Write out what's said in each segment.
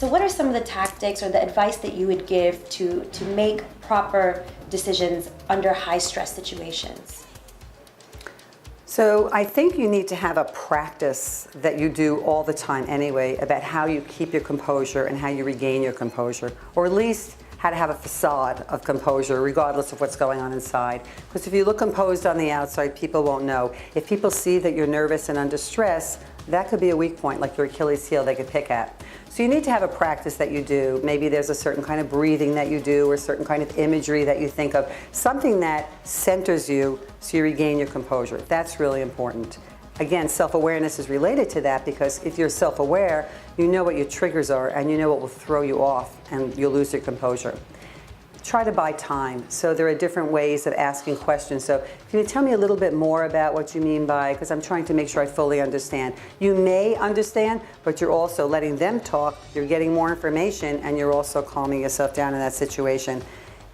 So what are some of the tactics or the advice that you would give to make proper decisions under high stress situations? So I think you need to have a practice that you do all the time anyway about how you keep your composure and how you regain your composure, or at least how to have a facade of composure regardless of what's going on inside. Because if you look composed on the outside, people won't know. If people see that you're nervous and under stress, that could be a weak point, like your Achilles heel they could pick at. So you need to have a practice that you do. Maybe there's a certain kind of breathing that you do or a certain kind of imagery that you think of. Something that centers you so you regain your composure. That's really important. Again, self-awareness is related to that because if you're self-aware, you know what your triggers are and you know what will throw you off and you'll lose your composure. Try to buy time. So there are different ways of asking questions. So can you tell me a little bit more about what you mean by, because I'm trying to make sure I fully understand. You may understand, but you're also letting them talk, you're getting more information, and you're also calming yourself down in that situation.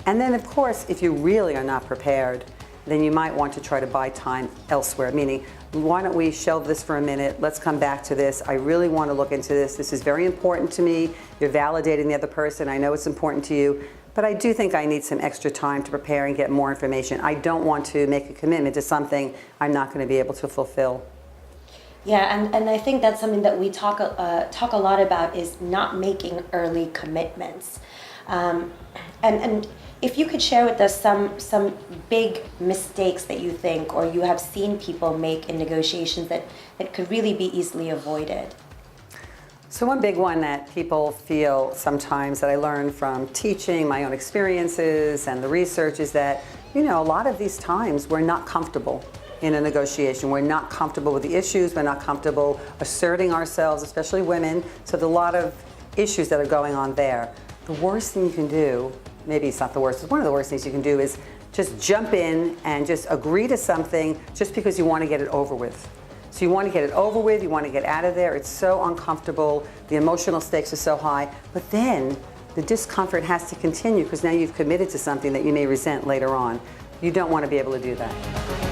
And then of course, if you really are not prepared, then you might want to try to buy time elsewhere, meaning why don't we shelve this for a minute, let's come back to this, I really want to look into this, this is very important to me, you're validating the other person, I know it's important to you, but I do think I need some extra time to prepare and get more information. I don't want to make a commitment to something I'm not going to be able to fulfill. Yeah, and I think that's something that we talk a lot about is not making early commitments. And if you could share with us some big mistakes that you think or you have seen people make in negotiations that could really be easily avoided. So one big one that people feel sometimes that I learn from teaching, my own experiences and the research is that, a lot of these times we're not comfortable in a negotiation. We're not comfortable with the issues. We're not comfortable asserting ourselves, especially women. So there's a lot of issues that are going on there. The worst thing you can do, maybe it's not the worst, but one of the worst things you can do is just jump in and just agree to something just because you want to get it over with. So you want to get it over with, you want to get out of there, it's so uncomfortable, the emotional stakes are so high, but then the discomfort has to continue because now you've committed to something that you may resent later on. You don't want to be able to do that.